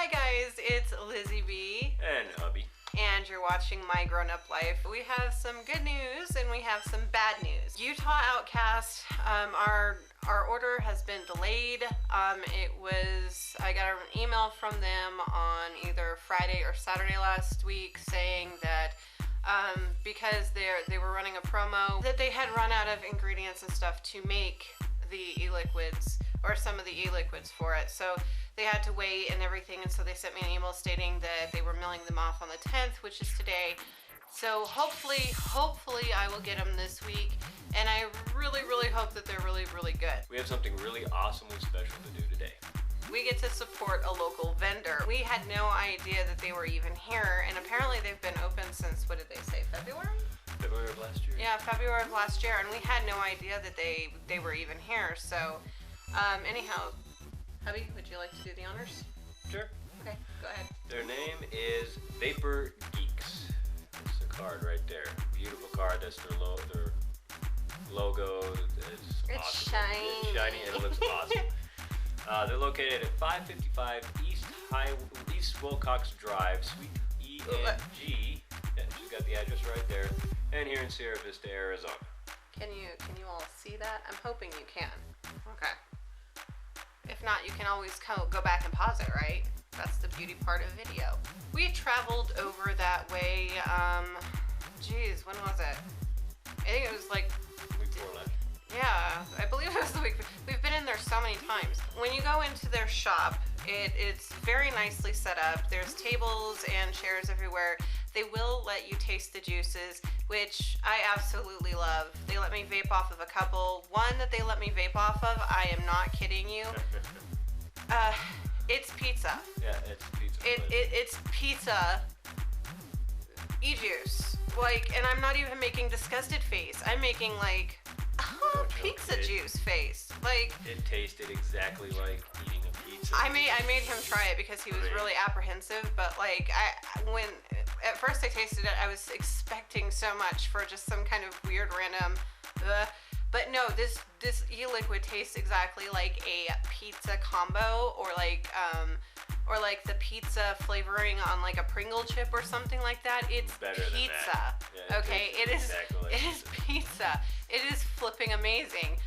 Hi guys, it's Lizzy B. And Hubby. And you're watching My Grown Up Life. We have some good news and we have some bad news. Utah Outcast, our order has been delayed. I got an email from them on either Friday or Saturday last week saying that because they were running a promo that they had run out of ingredients and stuff to make the e-liquids, or some of the e-liquids for it. So they had to wait and everything, and so they sent me an email stating that they were milling them off on the 10th, which is today. So hopefully I will get them this week, and I really hope that they're really good. We have something really awesomely special to do today. We get to support a local vendor. We had no idea that they were even here, and apparently they've been open since, what did they say, February? February of last year? Yeah, February of last year, and we had no idea that they were even here. So, anyhow, Hubby, would you like to do the honors? Sure. Okay, go ahead. Their name is Vapor Geeks. It's the card right there. Beautiful card. That's their logo. It's awesome. Shiny. It's shiny and it looks awesome. They're located at 555 East Wilcox Drive, Suite E and G. Yeah, she's got the address right there. And here in Sierra Vista, Arizona. Can you all see that? I'm hoping you can. Okay. If not, you can always go back and pause it, right? That's the beauty part of video. We traveled over that way, geez, when was it? I think it was like... Week before last. Yeah, I believe it was the week. We've been in there so many times. When you go into their shop, it's very nicely set up. There's tables and chairs everywhere. They will let you taste the juices, which I absolutely love. They let me vape off of a couple. One that they let me vape off of, I am not kidding you. It's pizza. Yeah, it's pizza. It's pizza e-juice. Like, and I'm not even making disgusted face. I'm making like, oh, pizza juice face. Like, it tasted exactly like eating a pizza. I made him try it because he was really apprehensive, but like when at first I tasted it, I was expecting so much for just some kind of weird random but no, this e-liquid tastes exactly like a pizza combo, or like the pizza flavoring on like a Pringle chip or something like that. It's better pizza. Than that. Yeah, okay, it is exactly like pizza. It is flipping amazing.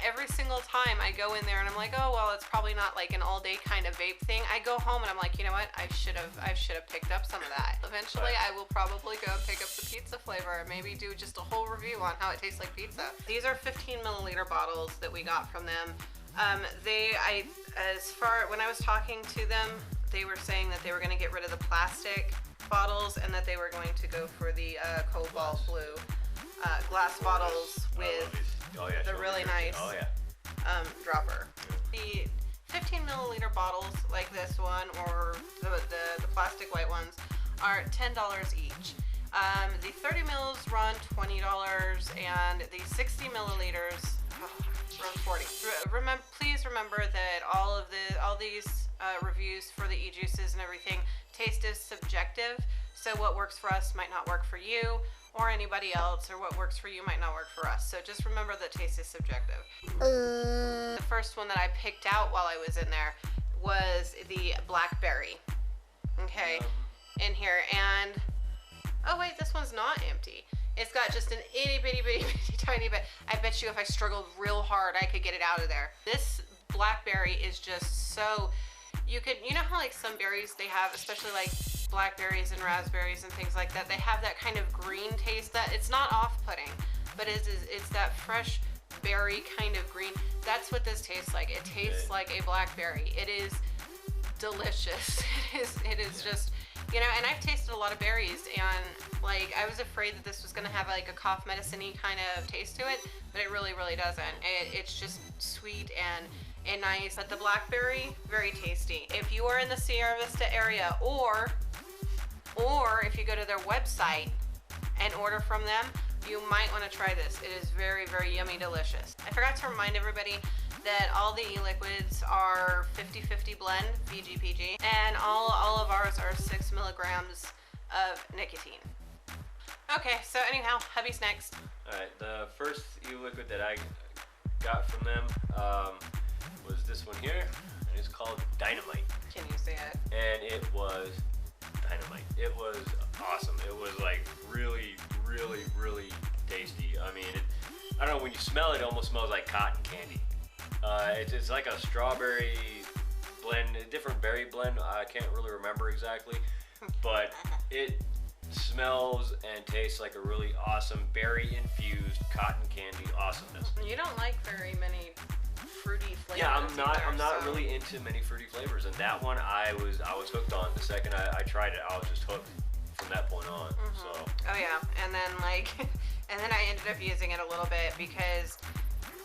Every single time I go in there and I'm like, oh well, it's probably not like an all-day kind of vape thing. I go home and I'm like, you know what? I should have picked up some of that. Eventually, I will probably go and pick up the pizza flavor and maybe do just a whole review on how it tastes like pizza. These are 15 milliliter bottles that we got from them. When I was talking to them, they were saying that they were going to get rid of the plastic bottles and that they were going to go for the cobalt blue glass bottles with the really nice dropper. The 15 milliliter bottles like this one, or the plastic white ones, are $10 each. The 30 mils run $20, and the 60 milliliters run $40. Please remember that all these reviews for the e-juices and everything, taste is subjective. So what works for us might not work for you or anybody else, or what works for you might not work for us. So just remember that taste is subjective. The first one that I picked out while I was in there was the blackberry. Okay, in here, and oh wait, this one's not empty. It's got just an itty bitty tiny bit. I bet you if I struggled real hard, I could get it out of there. This blackberry is just so, you know how like some berries they have, especially like blackberries and raspberries and things like that, they have that kind of green taste that it's not off-putting, but it's that fresh berry kind of green. That's what this tastes like. It tastes like a blackberry. It is delicious. It is just, you know, and I've tasted a lot of berries, and like I was afraid that this was gonna have like a cough medicine-y kind of taste to it, but it really doesn't. It's just sweet and nice. But the blackberry, very tasty. If you are in the Sierra Vista area, or if you go to their website and order from them, you might want to try this. It is very yummy delicious. I forgot to remind everybody that all the e-liquids are 50-50 blend, VGPG, and all of ours are 6 milligrams of nicotine. Okay, so anyhow, Hubby's next. Alright, the first e-liquid that I got from them was this one here, and it's called Dynamite. Can you see it? And it was awesome. It was like really, really, really tasty. I mean, I don't know, when you smell it, it almost smells like cotton candy. It's like a strawberry blend, a different berry blend. I can't really remember exactly, but it smells and tastes like a really awesome berry infused cotton candy awesomeness. You don't like very many fruity flavors. Yeah, I'm not so. really into many fruity flavors, and that one I was hooked on. The second I tried it, I was just hooked from that point on. So. Oh yeah, and then and then I ended up using it a little bit because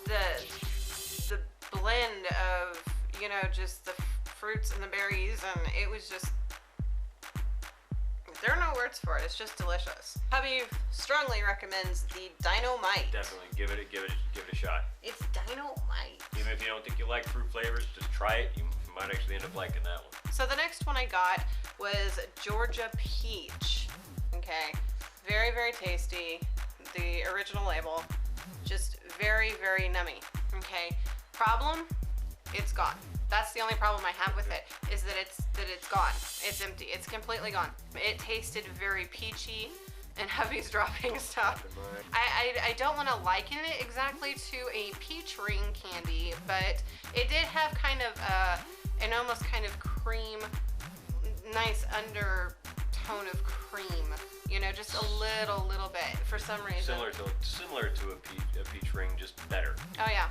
the blend of, you know, just the fruits and the berries, and it was just, there are no words for it. It's just delicious. Hubby strongly recommends the Dynamite. Definitely give it a shot. It's Dynamite. Even if you don't think you like fruit flavors, just try it. You might actually end up liking that one. So the next one I got was Georgia Peach. Okay, very, very tasty. The original label, just very, very nummy. Okay, problem, it's gone. That's the only problem I have with it, is that it's gone. It's empty. It's completely gone. It tasted very peachy, and Hubby's dropping stuff. I don't want to liken it exactly to a peach ring candy, but it did have kind of an almost kind of cream, nice undertone of cream. You know, just a little bit for some reason. Similar to a peach ring, just better. Oh yeah,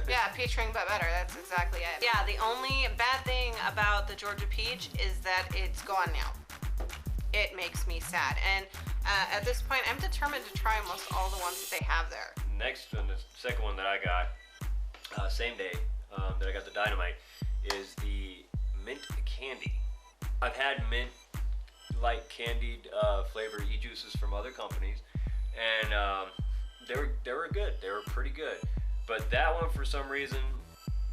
yeah, peach ring but better. That's exactly it. Yeah, the only bad thing about the Georgia Peach is that it's gone now. It makes me sad, and at this point, I'm determined to try almost all the ones that they have there. Next one, the second one that I got, same day that I got the Dynamite, is the mint candy. I've had mint like candied flavored e-juices from other companies, and they were good. They were pretty good, but that one for some reason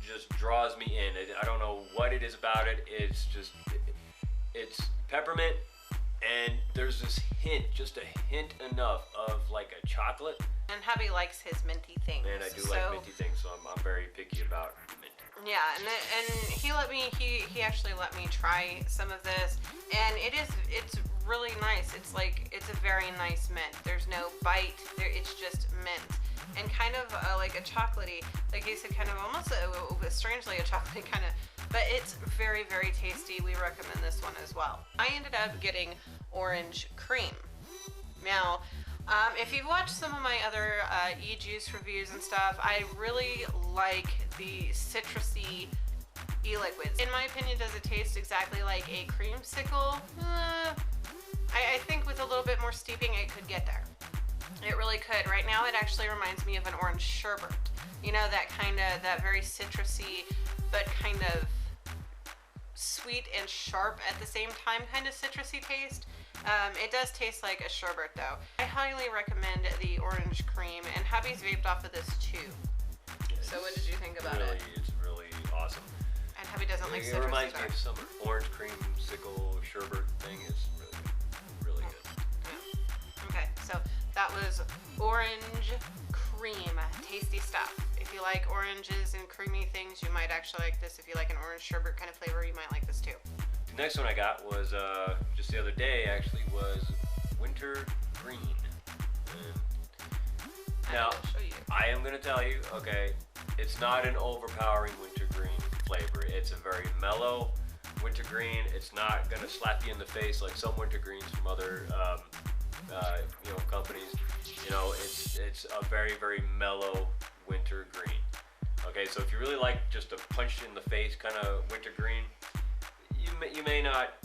just draws me in. I don't know what it is about it. It's just it's peppermint, and there's this hint, just a hint enough of like a chocolate. And Hubby likes his minty things. And I do like minty things, so I'm very picky about mint. Yeah, and he actually let me try some of this, and it's really nice. It's a very nice mint. There's no bite there. It's just mint, and kind of like a chocolatey, like you said, kind of almost strangely a chocolatey kind of, but it's very, very tasty. We recommend this one as well. I ended up getting orange cream. Now, if you've watched some of my other e-juice reviews and stuff, I really like the citrusy e-liquids. In my opinion, does it taste exactly like a creamsicle? I think with a little bit more steeping, it could get there. It really could. Right now, it actually reminds me of an orange sherbet. You know, that very citrusy, but kind of sweet and sharp at the same time kind of citrusy taste. It does taste like a sherbet though. I highly recommend the orange cream, and Hubby's vaped off of this too. So what did you think about it? It's really awesome. And Hubby doesn't like citrus. It reminds me of summer. Orange creamsicle sherbet thing is really good. Yeah. Okay, so that was orange cream. Tasty stuff. If you like oranges and creamy things, you might actually like this. If you like an orange sherbet kind of flavor, you might like this too. The next one I got was just the other day actually, was winter green. Now I am gonna tell you, okay, it's not an overpowering winter green flavor. It's a very mellow winter green. It's not gonna slap you in the face like some winter greens from other companies. You know, it's a very, very mellow winter green. Okay, so if you really like just a punch in the face kind of winter green, you may not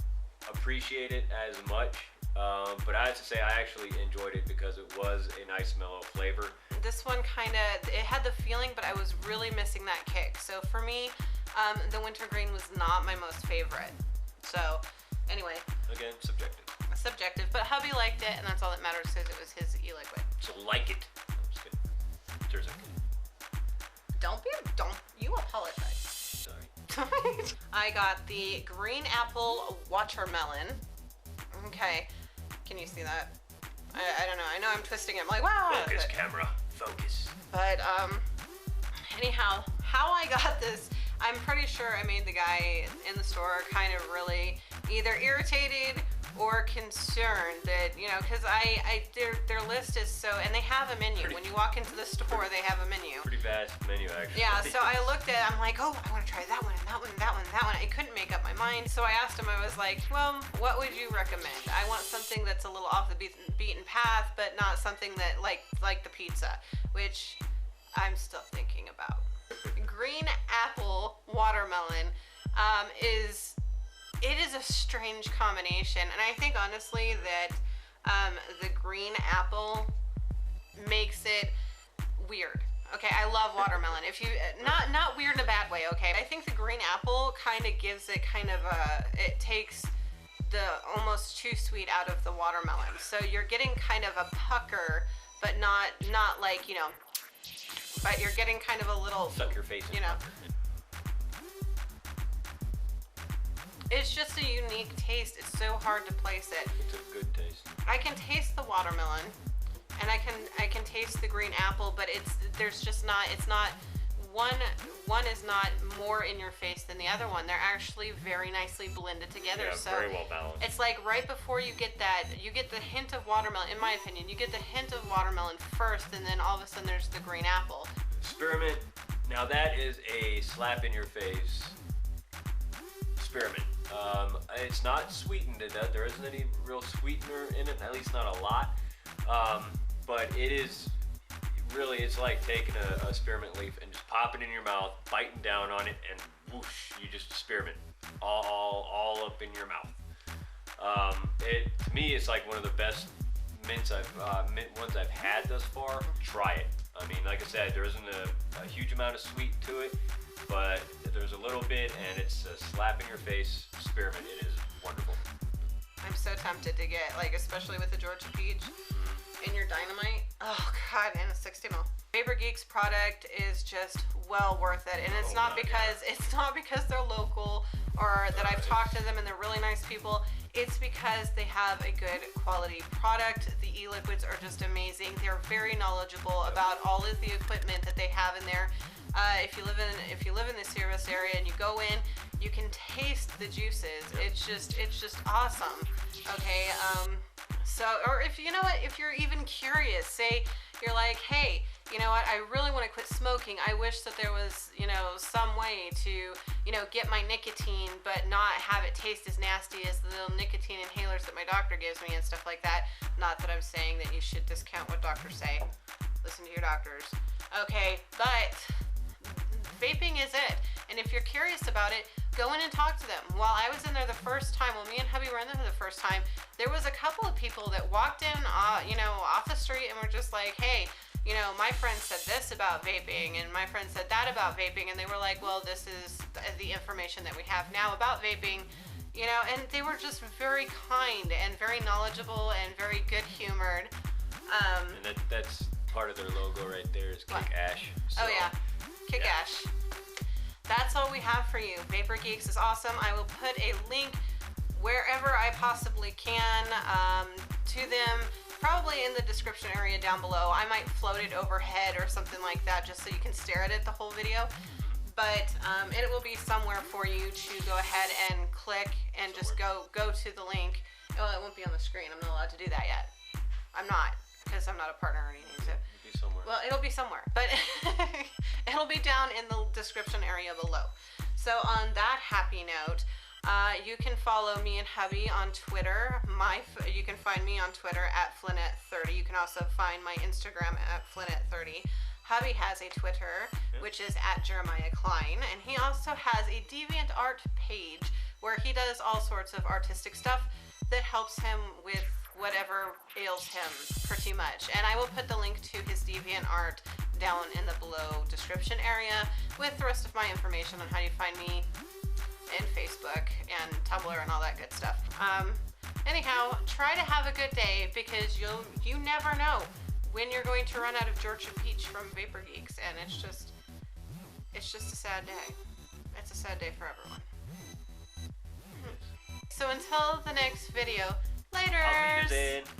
appreciate it as much, but I have to say I actually enjoyed it because it was a nice mellow flavor. This one it had the feeling, but I was really missing that kick. So for me, the winter green was not my most favorite. So anyway. Again, subjective. Subjective, but Hubby liked it, and that's all that matters because it was his e-liquid. So like it. I'm just kidding. Cheers, okay. Don't you apologize. Sorry. I got the green apple watermelon. Okay, can you see that? I don't know. I know I'm twisting it. I'm like, wow. Focus, camera. Focus. But anyhow, how I got this, I'm pretty sure I made the guy in the store kind of really either irritated or concerned that, you know, because their list is so, and they have a menu. When you walk into the store, they have a menu. Pretty vast menu, actually. Yeah, so I looked at it, I'm like, oh, I want to try that one, and that one, and that one, and that one. I couldn't make up my mind, so I asked him, I was like, well, what would you recommend? I want something that's a little off the beaten path, but not something that, like the pizza, which I'm still thinking about. Green apple watermelon is a strange combination, and I think honestly that the green apple makes it weird. Okay, I love watermelon. If you not weird in a bad way, okay? I think the green apple kind of gives it kind of it takes the almost too sweet out of the watermelon. So you're getting kind of a pucker, but not like, you know, but you're getting kind of a little, suck your face in, you know. It's just a unique taste. It's so hard to place it. It's a good taste. I can taste the watermelon, and I can taste the green apple, but it's not one is not more in your face than the other one. They're actually very nicely blended together. Yeah, so very well balanced. It's like right before you get the hint of watermelon. In my opinion, you get the hint of watermelon first, and then all of a sudden there's the green apple. Spearmint. Now that is a slap in your face. Spearmint. It's not sweetened. There isn't any real sweetener in it, at least not a lot. But it is really, it's like taking a spearmint leaf and just popping it in your mouth, biting down on it, and whoosh, you just spearmint all up in your mouth. To me, it's like one of the best mint ones I've had thus far. Try it. I mean, like I said, there isn't a huge amount of sweet to it, but there's a little bit, and it's a slap in your face spearmint. It is wonderful. I'm so tempted to get, like, especially with the Georgia peach in your Dynamite. Oh God, and a 60 ml. Vapor Geeks product is just well worth it, and it's not because they're local or that I've talked to them and they're really nice people. It's because they have a good quality product. The e-liquids are just amazing. They're very knowledgeable about all of the equipment that they have in there. If you live in the Sirius area and you go in, you can taste the juices. It's just awesome. Okay. So, or if you know what, if you're even curious, say you're like, hey, you know what, I really want to quit smoking. I wish that there was, you know, some way to, you know, get my nicotine but not have it taste as nasty as the little nicotine inhalers that my doctor gives me and stuff like that. Not that I'm saying that you should discount what doctors say. Listen to your doctors. Okay, but vaping is it. And if you're curious about it, go in and talk to them. While I was in there the first time, when me and hubby were in there the first time, there was a couple of people that walked in, you know, off the street and were just like, hey, you know, my friend said this about vaping and my friend said that about vaping, and they were like, well, this is the information that we have now about vaping, you know, and they were just very kind and very knowledgeable and very good humored. And that's part of their logo right there is Kick Ash. So, oh yeah, Kick Ash. That's all we have for you. Vapor Geeks is awesome. I will put a link wherever I possibly can to them, probably in the description area down below. I might float it overhead or something like that just so you can stare at it the whole video. But it will be somewhere for you to go ahead and click and just go to the link. Oh, it won't be on the screen. I'm not allowed to do that yet. I'm not, because I'm not a partner or anything. So. Well, it'll be somewhere, but it'll be down in the description area below. So on that happy note, you can follow me and hubby on Twitter. You can find me on Twitter at Flynette30. You can also find my Instagram at Flynette30. Hubby has a Twitter, which is at Jeremiah Klein, and he also has a DeviantArt page where he does all sorts of artistic stuff that helps him with whatever ails him pretty much. And I will put the link to his DeviantArt down in the below description area with the rest of my information on how you find me in Facebook and Tumblr and all that good stuff. Anyhow, try to have a good day, because you never know when you're going to run out of Georgia Peach from Vapor Geeks, and it's just a sad day. It's a sad day for everyone. So until the next video, later.